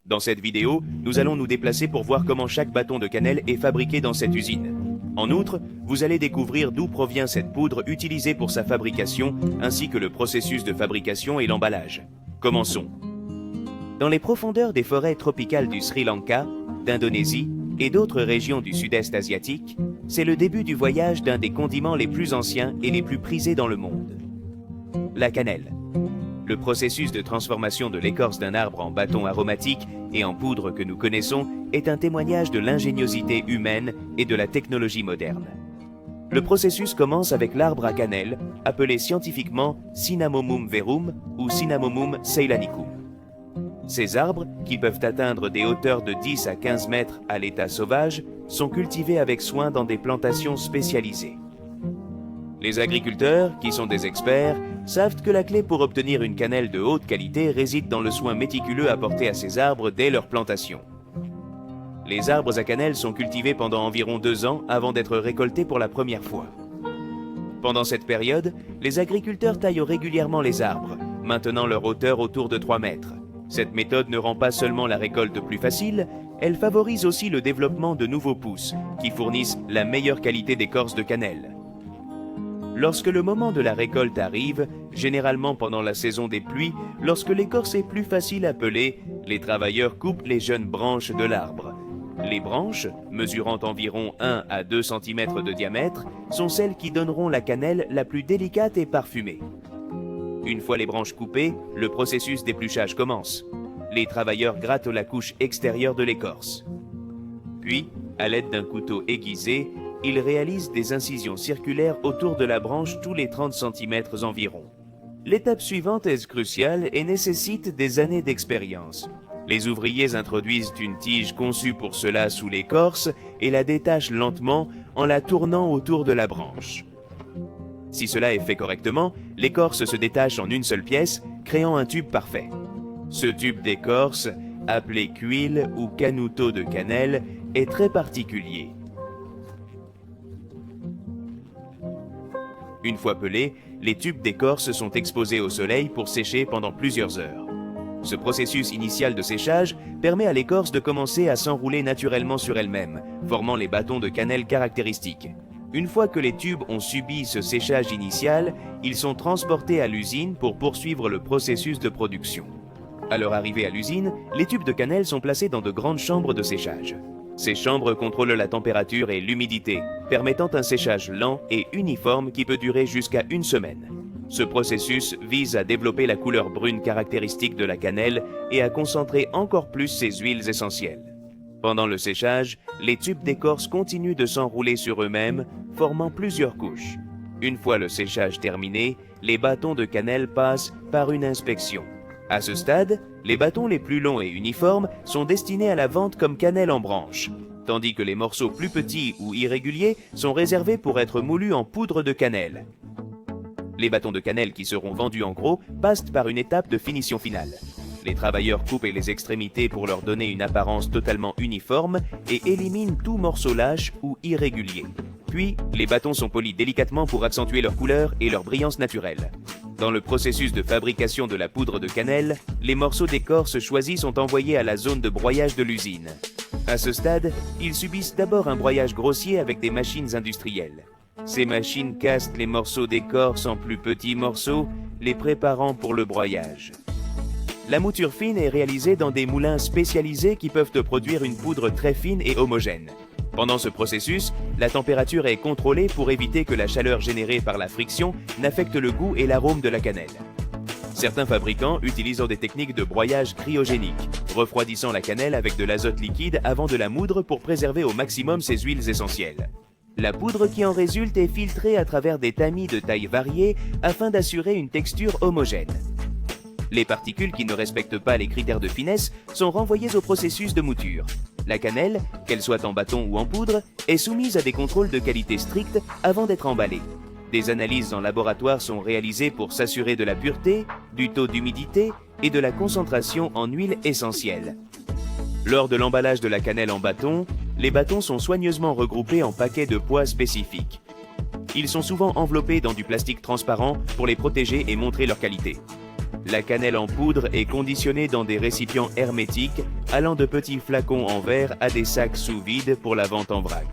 Dans cette vidéo, nous allons nous déplacer pour voir comment chaque bâton de cannelle est fabriqué dans cette usine. En outre, vous allez découvrir d'où provient cette poudre utilisée pour sa fabrication, ainsi que le processus de fabrication et l'emballage. Commençons. Dans les profondeurs des forêts tropicales du Sri Lanka, d'Indonésie et d'autres régions du sud-est asiatique, c'est le début du voyage d'un des condiments les plus anciens et les plus prisés dans le monde. La cannelle. Le processus de transformation de l'écorce d'un arbre en bâton aromatique et en poudre que nous connaissons est un témoignage de l'ingéniosité humaine et de la technologie moderne. Le processus commence avec l'arbre à cannelle, appelé scientifiquement Cinnamomum verum ou Cinnamomum ceylanicum. Ces arbres, qui peuvent atteindre des hauteurs de 10 à 15 mètres à l'état sauvage, sont cultivés avec soin dans des plantations spécialisées. Les agriculteurs, qui sont des experts, savent que la clé pour obtenir une cannelle de haute qualité réside dans le soin méticuleux apporté à ces arbres dès leur plantation. Les arbres à cannelle sont cultivés pendant environ 2 ans avant d'être récoltés pour la première fois. Pendant cette période, les agriculteurs taillent régulièrement les arbres, maintenant leur hauteur autour de 3 mètres. Cette méthode ne rend pas seulement la récolte plus facile, elle favorise aussi le développement de nouveaux pousses, qui fournissent la meilleure qualité d'écorce de cannelle. Lorsque le moment de la récolte arrive, généralement pendant la saison des pluies, lorsque l'écorce est plus facile à peler, les travailleurs coupent les jeunes branches de l'arbre. Les branches, mesurant environ 1 à 2 cm de diamètre, sont celles qui donneront la cannelle la plus délicate et parfumée. Une fois les branches coupées, le processus d'épluchage commence. Les travailleurs grattent la couche extérieure de l'écorce. Puis, à l'aide d'un couteau aiguisé, ils réalisent des incisions circulaires autour de la branche tous les 30 cm environ. L'étape suivante est cruciale et nécessite des années d'expérience. Les ouvriers introduisent une tige conçue pour cela sous l'écorce et la détachent lentement en la tournant autour de la branche. Si cela est fait correctement, l'écorce se détache en une seule pièce, créant un tube parfait. Ce tube d'écorce, appelé cuil ou canuto de cannelle, est très particulier. Une fois pelés, les tubes d'écorce sont exposés au soleil pour sécher pendant plusieurs heures. Ce processus initial de séchage permet à l'écorce de commencer à s'enrouler naturellement sur elle-même, formant les bâtons de cannelle caractéristiques. Une fois que les tubes ont subi ce séchage initial, ils sont transportés à l'usine pour poursuivre le processus de production. À leur arrivée à l'usine, les tubes de cannelle sont placés dans de grandes chambres de séchage. Ces chambres contrôlent la température et l'humidité, permettant un séchage lent et uniforme qui peut durer jusqu'à 1 semaine. Ce processus vise à développer la couleur brune caractéristique de la cannelle et à concentrer encore plus ses huiles essentielles. Pendant le séchage, les tubes d'écorce continuent de s'enrouler sur eux-mêmes, formant plusieurs couches. Une fois le séchage terminé, les bâtons de cannelle passent par une inspection. À ce stade, les bâtons les plus longs et uniformes sont destinés à la vente comme cannelle en branche, tandis que les morceaux plus petits ou irréguliers sont réservés pour être moulus en poudre de cannelle. Les bâtons de cannelle qui seront vendus en gros passent par une étape de finition finale. Les travailleurs coupent les extrémités pour leur donner une apparence totalement uniforme et éliminent tout morceau lâche ou irrégulier. Puis, les bâtons sont polis délicatement pour accentuer leur couleur et leur brillance naturelle. Dans le processus de fabrication de la poudre de cannelle, les morceaux d'écorce choisis sont envoyés à la zone de broyage de l'usine. À ce stade, ils subissent d'abord un broyage grossier avec des machines industrielles. Ces machines cassent les morceaux d'écorce en plus petits morceaux, les préparant pour le broyage. La mouture fine est réalisée dans des moulins spécialisés qui peuvent produire une poudre très fine et homogène. Pendant ce processus, la température est contrôlée pour éviter que la chaleur générée par la friction n'affecte le goût et l'arôme de la cannelle. Certains fabricants utilisent des techniques de broyage cryogénique, refroidissant la cannelle avec de l'azote liquide avant de la moudre pour préserver au maximum ses huiles essentielles. La poudre qui en résulte est filtrée à travers des tamis de tailles variées afin d'assurer une texture homogène. Les particules qui ne respectent pas les critères de finesse sont renvoyées au processus de mouture. La cannelle, qu'elle soit en bâton ou en poudre, est soumise à des contrôles de qualité stricts avant d'être emballée. Des analyses en laboratoire sont réalisées pour s'assurer de la pureté, du taux d'humidité et de la concentration en huile essentielle. Lors de l'emballage de la cannelle en bâton, les bâtons sont soigneusement regroupés en paquets de poids spécifiques. Ils sont souvent enveloppés dans du plastique transparent pour les protéger et montrer leur qualité. La cannelle en poudre est conditionnée dans des récipients hermétiques, allant de petits flacons en verre à des sacs sous vide pour la vente en vrac.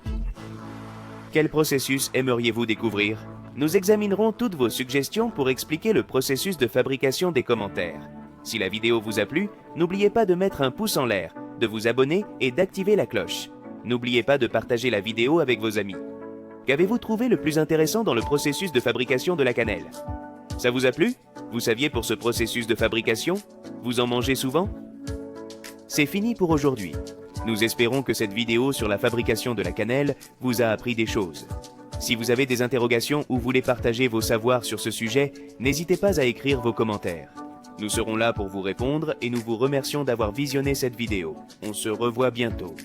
Quel processus aimeriez-vous découvrir? Nous examinerons toutes vos suggestions pour expliquer le processus de fabrication des commentaires. Si la vidéo vous a plu, n'oubliez pas de mettre un pouce en l'air, de vous abonner et d'activer la cloche. N'oubliez pas de partager la vidéo avec vos amis. Qu'avez-vous trouvé le plus intéressant dans le processus de fabrication de la cannelle? Ça vous a plu? Vous saviez pour ce processus de fabrication? Vous en mangez souvent? C'est fini pour aujourd'hui. Nous espérons que cette vidéo sur la fabrication de la cannelle vous a appris des choses. Si vous avez des interrogations ou voulez partager vos savoirs sur ce sujet, n'hésitez pas à écrire vos commentaires. Nous serons là pour vous répondre et nous vous remercions d'avoir visionné cette vidéo. On se revoit bientôt.